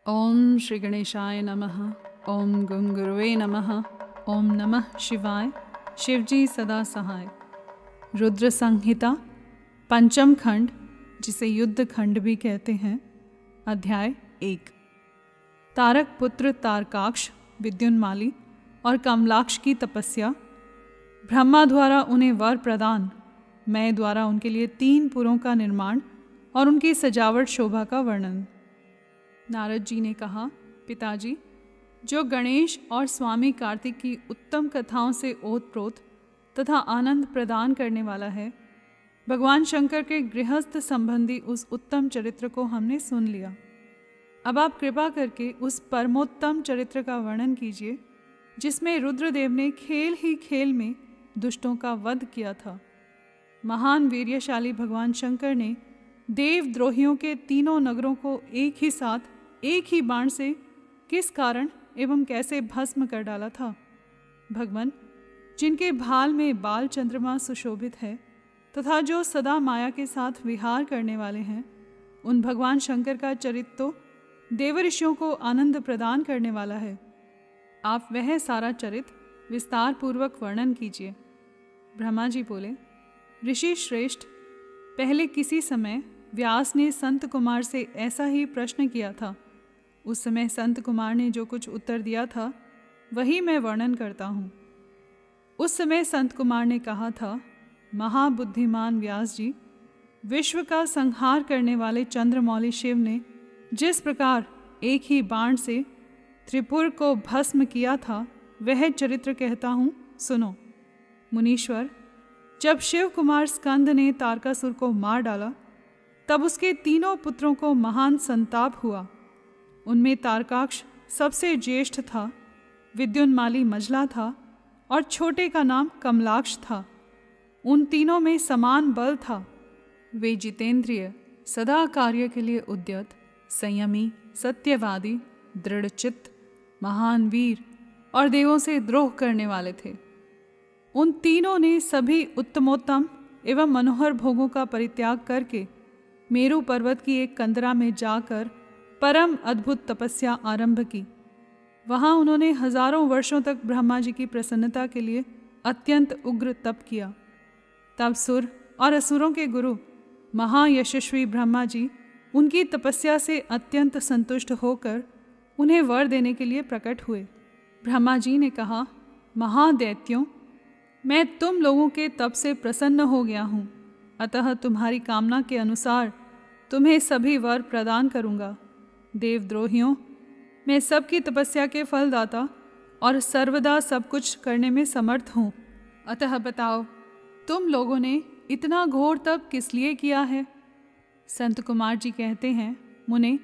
ओम श्री गणेशाय नमः। ओम गं गुरुवे नमः। ओम नमः शिवाय। शिवजी सदा सहाय। रुद्र संहिता पंचम खंड, जिसे युद्ध खंड भी कहते हैं। अध्याय 1। तारक पुत्र तारकाक्ष, विद्युन्माली और कमलाक्ष की तपस्या। ब्रह्मा द्वारा उन्हें वर प्रदान, मैं द्वारा उनके लिए 3 पुरों का निर्माण और उनकी सजावट शोभा का वर्णन। नारद जी ने कहा, पिताजी, जो गणेश और स्वामी कार्तिक की उत्तम कथाओं से ओतप्रोत तथा आनंद प्रदान करने वाला है, भगवान शंकर के गृहस्थ संबंधी उस उत्तम चरित्र को हमने सुन लिया। अब आप कृपा करके उस परमोत्तम चरित्र का वर्णन कीजिए, जिसमें रुद्रदेव ने खेल ही खेल में दुष्टों का वध किया था। महान वीर्यशाली भगवान शंकर ने देवद्रोहियों के 3 नगरों को एक ही साथ एक ही बाण से किस कारण एवं कैसे भस्म कर डाला था। भगवान, जिनके भाल में बाल चंद्रमा सुशोभित है तथा जो सदा माया के साथ विहार करने वाले हैं, उन भगवान शंकर का चरित्र तो देवऋषियों को आनंद प्रदान करने वाला है। आप वह सारा चरित्र विस्तार पूर्वक वर्णन कीजिए। ब्रह्मा जी बोले, ऋषि श्रेष्ठ, पहले किसी समय व्यास ने संत कुमार से ऐसा ही प्रश्न किया था। उस समय संत कुमार ने जो कुछ उत्तर दिया था, वही मैं वर्णन करता हूँ। उस समय संत कुमार ने कहा था, महाबुद्धिमान व्यास जी, विश्व का संहार करने वाले चंद्रमौली शिव ने जिस प्रकार एक ही बाण से त्रिपुर को भस्म किया था, वह चरित्र कहता हूँ, सुनो। मुनीश्वर, जब शिव कुमार स्कंद ने तारकासुर को मार डाला, तब उसके 3 पुत्रों को महान संताप हुआ। उनमें तारकाक्ष सबसे ज्येष्ठ था, विद्युन्माली मझला था और छोटे का नाम कमलाक्ष था। उन तीनों में समान बल था। वे जितेंद्रिय, सदा कार्य के लिए उद्यत, संयमी, सत्यवादी, दृढ़चित्त, महान वीर और देवों से द्रोह करने वाले थे। उन तीनों ने सभी उत्तमोत्तम एवं मनोहर भोगों का परित्याग करके मेरु पर्वत की एक कंदरा में जाकर परम अद्भुत तपस्या आरंभ की। वहाँ उन्होंने हजारों वर्षों तक ब्रह्मा जी की प्रसन्नता के लिए अत्यंत उग्र तप किया। तब सुर और असुरों के गुरु महायशस्वी ब्रह्मा जी उनकी तपस्या से अत्यंत संतुष्ट होकर उन्हें वर देने के लिए प्रकट हुए। ब्रह्मा जी ने कहा, महादैत्यों, मैं तुम लोगों के तप से प्रसन्न हो गया हूँ, अतः तुम्हारी कामना के अनुसार तुम्हें सभी वर प्रदान करूँगा। देवद्रोहियों, मैं सबकी तपस्या के फलदाता और सर्वदा सब कुछ करने में समर्थ हूँ। अतः बताओ, तुम लोगों ने इतना घोर तप किस लिए किया है? संत कुमार जी कहते हैं, मुने,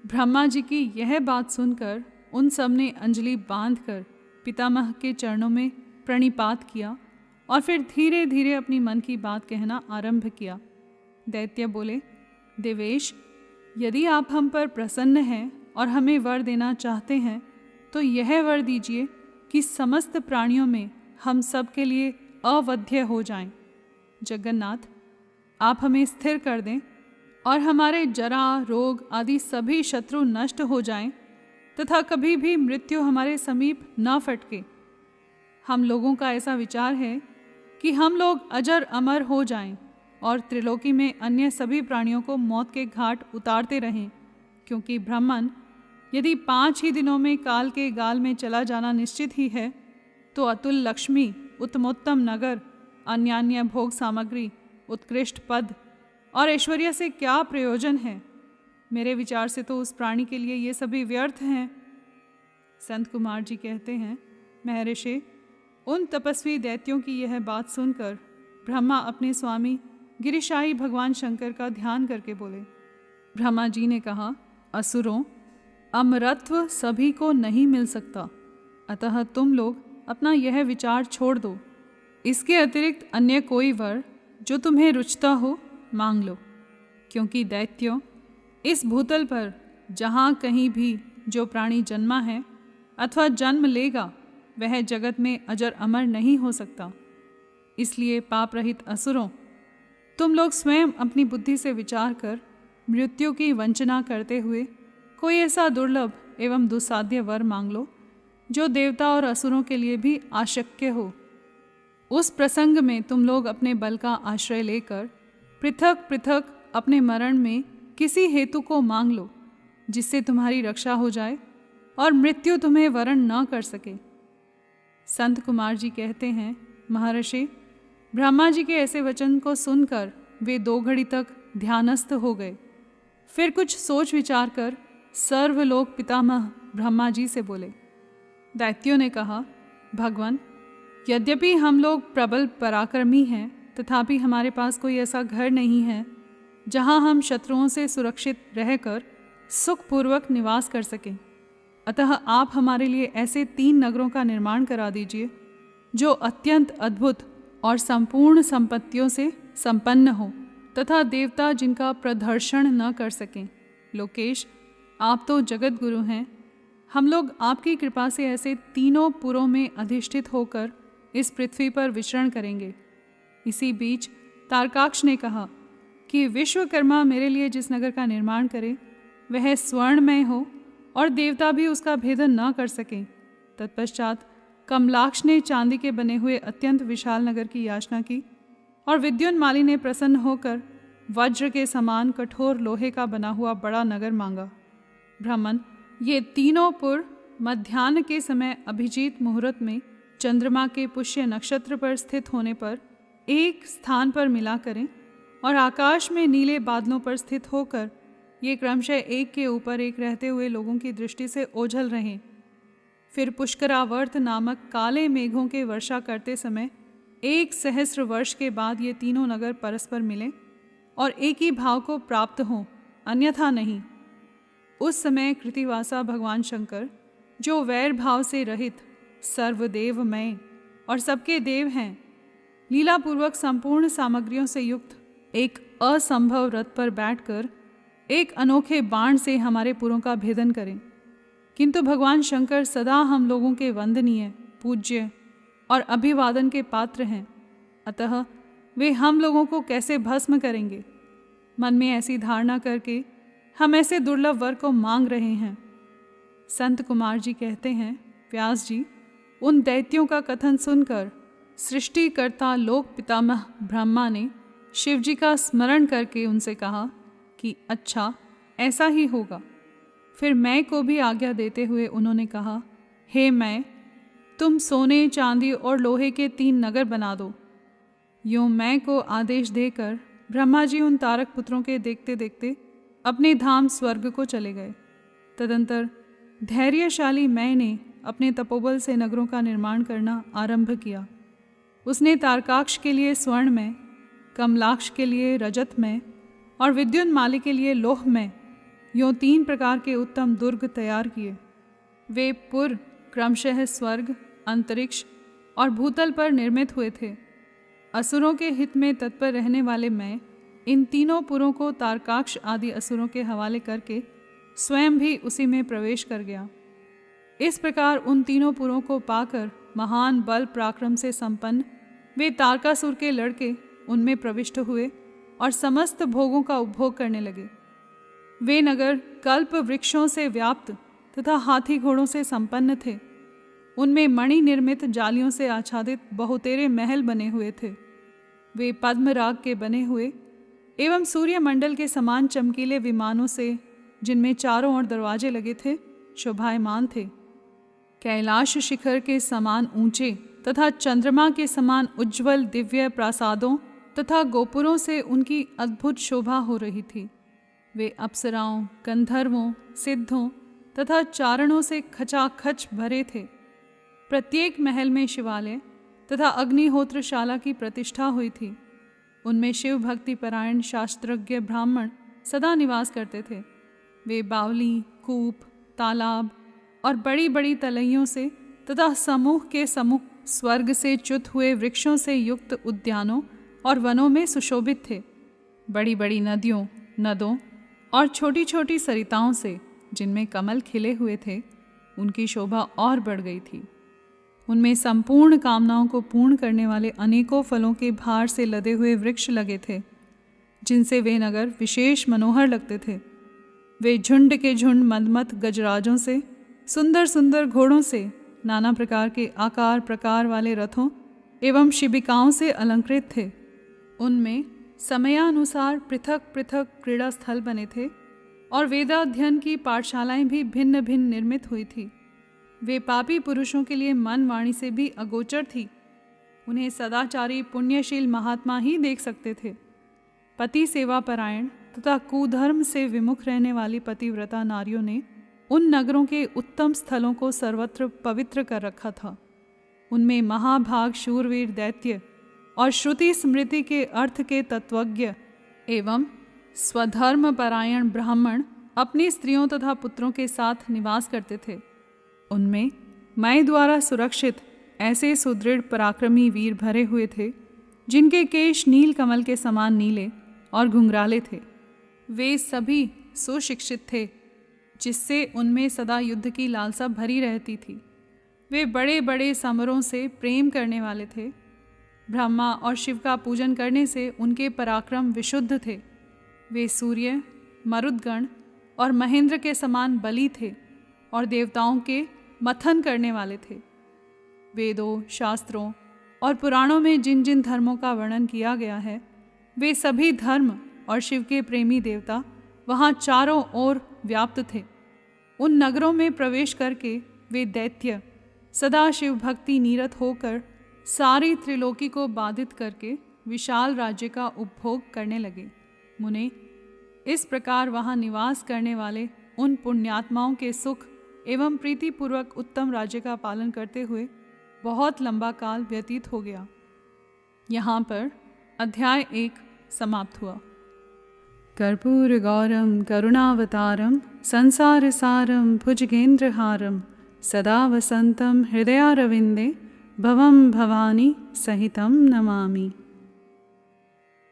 ब्रह्मा जी की यह बात सुनकर उन सब ने अंजलि बांधकर पितामह के चरणों में प्रणिपात किया और फिर धीरे धीरे अपनी मन की बात कहना आरंभ किया। दैत्य बोले, देवेश, यदि आप हम पर प्रसन्न हैं और हमें वर देना चाहते हैं, तो यह वर दीजिए कि समस्त प्राणियों में हम सब के लिए अवध्य हो जाएं। जगन्नाथ, आप हमें स्थिर कर दें और हमारे जरा, रोग आदि सभी शत्रु नष्ट हो जाएं तथा कभी भी मृत्यु हमारे समीप न फटके। हम लोगों का ऐसा विचार है कि हम लोग अजर अमर हो जाएं और त्रिलोकी में अन्य सभी प्राणियों को मौत के घाट उतारते रहें, क्योंकि ब्राह्मण, यदि 5 ही दिनों में काल के गाल में चला जाना निश्चित ही है, तो अतुल लक्ष्मी, उत्तमोत्तम नगर, अन्यान्य भोग सामग्री, उत्कृष्ट पद और ऐश्वर्य से क्या प्रयोजन है? मेरे विचार से तो उस प्राणी के लिए ये सभी व्यर्थ हैं। संत कुमार जी कहते हैं, महर्षि, उन तपस्वी दैत्यों की यह बात सुनकर ब्रह्मा अपने स्वामी गिरिशाई भगवान शंकर का ध्यान करके बोले। ब्रह्मा जी ने कहा, असुरों, अमरत्व सभी को नहीं मिल सकता, अतः तुम लोग अपना यह विचार छोड़ दो। इसके अतिरिक्त अन्य कोई वर जो तुम्हें रुचता हो, मांग लो, क्योंकि दैत्यों, इस भूतल पर जहाँ कहीं भी जो प्राणी जन्मा है अथवा जन्म लेगा, वह जगत में अजर अमर नहीं हो सकता। इसलिए पाप रहित असुरों, तुम लोग स्वयं अपनी बुद्धि से विचार कर मृत्यु की वंचना करते हुए कोई ऐसा दुर्लभ एवं दुस्साध्य वर मांग लो जो देवता और असुरों के लिए भी आशक्य हो। उस प्रसंग में तुम लोग अपने बल का आश्रय लेकर पृथक पृथक अपने मरण में किसी हेतु को मांग लो जिससे तुम्हारी रक्षा हो जाए और मृत्यु तुम्हें वरण न कर सके। संत कुमार जी कहते हैं, महर्षि, ब्रह्मा जी के ऐसे वचन को सुनकर वे 2 घड़ी तक ध्यानस्थ हो गए। फिर कुछ सोच विचार कर सर्वलोक पितामह ब्रह्मा जी से बोले। दैत्यों ने कहा, भगवान, यद्यपि हम लोग प्रबल पराक्रमी हैं, तथापि हमारे पास कोई ऐसा घर नहीं है जहां हम शत्रुओं से सुरक्षित रहकर सुखपूर्वक निवास कर सकें। अतः आप हमारे लिए ऐसे 3 नगरों का निर्माण करा दीजिए जो अत्यंत अद्भुत और संपूर्ण संपत्तियों से संपन्न हो तथा देवता जिनका प्रदर्शन न कर सकें। लोकेश, आप तो जगत गुरु हैं। हम लोग आपकी कृपा से ऐसे 3 पुरों में अधिष्ठित होकर इस पृथ्वी पर विचरण करेंगे। इसी बीच तारकाक्ष ने कहा कि विश्वकर्मा मेरे लिए जिस नगर का निर्माण करे वह स्वर्णमय हो और देवता भी उसका भेदन न कर सकें। तत्पश्चात कमलाक्ष ने चांदी के बने हुए अत्यंत विशाल नगर की याचना की और विद्युन्माली ने प्रसन्न होकर वज्र के समान कठोर लोहे का बना हुआ बड़ा नगर मांगा। ब्राह्मण, ये 3 पुर मध्याह्न के समय अभिजीत मुहूर्त में चंद्रमा के पुष्य नक्षत्र पर स्थित होने पर एक स्थान पर मिला करें और आकाश में नीले बादलों पर स्थित होकर ये क्रमशः एक के ऊपर एक रहते हुए लोगों की दृष्टि से ओझल रहें। फिर पुष्करावर्त नामक काले मेघों के वर्षा करते समय 1 सहस्र वर्ष के बाद ये 3 नगर परस्पर मिलें और एक ही भाव को प्राप्त हों, अन्यथा नहीं। उस समय कृतिवासा भगवान शंकर, जो वैर भाव से रहित सर्वदेवमय और सबके देव हैं, लीलापूर्वक संपूर्ण सामग्रियों से युक्त एक असंभव रथ पर बैठकर एक अनोखे बाण से हमारे पुरों का भेदन करें। किंतु भगवान शंकर सदा हम लोगों के वंदनीय, पूज्य और अभिवादन के पात्र हैं, अतः वे हम लोगों को कैसे भस्म करेंगे? मन में ऐसी धारणा करके हम ऐसे दुर्लभ वर को मांग रहे हैं। संत कुमार जी कहते हैं, व्यास जी, उन दैत्यों का कथन सुनकर सृष्टिकर्ता लोक पितामह ब्रह्मा ने शिव जी का स्मरण करके उनसे कहा कि अच्छा, ऐसा ही होगा। फिर मैं को भी आज्ञा देते हुए उन्होंने कहा, हे मैं, तुम सोने, चांदी और लोहे के 3 नगर बना दो। यूँ मैं को आदेश देकर ब्रह्मा जी उन तारक पुत्रों के देखते देखते अपने धाम स्वर्ग को चले गए। तदंतर धैर्यशाली मैं ने अपने तपोबल से नगरों का निर्माण करना आरंभ किया। उसने तारकाक्ष के लिए स्वर्णमय, कमलाक्ष के लिए रजतमय और विद्युन्माली के लिए लोहमय, यूँ 3 प्रकार के उत्तम दुर्ग तैयार किए। वे पुर क्रमशः स्वर्ग, अंतरिक्ष और भूतल पर निर्मित हुए थे। असुरों के हित में तत्पर रहने वाले मैं इन 3 पुरों को तारकाक्ष आदि असुरों के हवाले करके स्वयं भी उसी में प्रवेश कर गया। इस प्रकार उन 3 पुरों को पाकर महान बल पराक्रम से संपन्न वे तारकासुर के लड़के उनमें प्रविष्ट हुए और समस्त भोगों का उपभोग करने लगे। वे नगर कल्प वृक्षों से व्याप्त तथा हाथी घोड़ों से संपन्न थे। उनमें मणि निर्मित जालियों से आच्छादित बहुतेरे महल बने हुए थे। वे पद्मराग के बने हुए एवं सूर्यमंडल के समान चमकीले विमानों से, जिनमें चारों ओर दरवाजे लगे थे, शोभायमान थे। कैलाश शिखर के समान ऊंचे तथा चंद्रमा के समान उज्ज्वल दिव्य प्रासादों तथा गोपुरों से उनकी अद्भुत शोभा हो रही थी। वे अप्सराओं, गंधर्वों, सिद्धों तथा चारणों से खचाखच भरे थे। प्रत्येक महल में शिवालय तथा अग्निहोत्रशाला की प्रतिष्ठा हुई थी। उनमें शिव भक्ति परायण शास्त्रज्ञ ब्राह्मण सदा निवास करते थे। वे बावली, कूप, तालाब और बड़ी बड़ी तलैयों से तथा समूह के समूह स्वर्ग से च्युत हुए वृक्षों से युक्त उद्यानों और वनों में सुशोभित थे। बड़ी बड़ी नदियों, नदों और छोटी छोटी सरिताओं से, जिनमें कमल खिले हुए थे, उनकी शोभा और बढ़ गई थी। उनमें संपूर्ण कामनाओं को पूर्ण करने वाले अनेकों फलों के भार से लदे हुए वृक्ष लगे थे, जिनसे वे नगर विशेष मनोहर लगते थे। वे झुंड के झुंड मदमत गजराजों से, सुंदर सुंदर घोड़ों से, नाना प्रकार के आकार प्रकार वाले रथों एवं शिबिकाओं से अलंकृत थे। उनमें समयानुसार पृथक पृथक क्रीड़ा स्थल बने थे और वेदाध्ययन की पाठशालाएं भी भिन्न भिन्न निर्मित हुई थी। वे पापी पुरुषों के लिए मन वाणी से भी अगोचर थी। उन्हें सदाचारी पुण्यशील महात्मा ही देख सकते थे। पति सेवा परायण तथा कुधर्म से विमुख रहने वाली पतिव्रता नारियों ने उन नगरों के उत्तम स्थलों को सर्वत्र पवित्र कर रखा था। उनमें महाभाग शूरवीर दैत्य और श्रुति स्मृति के अर्थ के तत्वज्ञ एवं स्वधर्म परायण ब्राह्मण अपनी स्त्रियों तथा पुत्रों के साथ निवास करते थे। उनमें मैं द्वारा सुरक्षित ऐसे सुदृढ़ पराक्रमी वीर भरे हुए थे जिनके केश नील कमल के समान नीले और घुंघराले थे। वे सभी सुशिक्षित थे, जिससे उनमें सदा युद्ध की लालसा भरी रहती थी। वे बड़े बड़े समरों से प्रेम करने वाले थे। ब्रह्मा और शिव का पूजन करने से उनके पराक्रम विशुद्ध थे। वे सूर्य, मरुदगण और महेंद्र के समान बली थे और देवताओं के मथन करने वाले थे। वेदों, शास्त्रों और पुराणों में जिन जिन धर्मों का वर्णन किया गया है, वे सभी धर्म और शिव के प्रेमी देवता वहाँ चारों ओर व्याप्त थे। उन नगरों में प्रवेश करके वे दैत्य सदा शिव भक्ति नीरत होकर सारी त्रिलोकी को बाधित करके विशाल राज्य का उपभोग करने लगे। मुने, इस प्रकार वहाँ निवास करने वाले उन पुण्यात्माओं के सुख एवं प्रीतिपूर्वक उत्तम राज्य का पालन करते हुए बहुत लंबा काल व्यतीत हो गया। यहाँ पर अध्याय 1 समाप्त हुआ। कर्पूर गौरम करुणावतारम संसार सारम भुजगेंद्रहारम सदा वसंतम हृदयारविंदे भवम भवानी सहितं नमामि।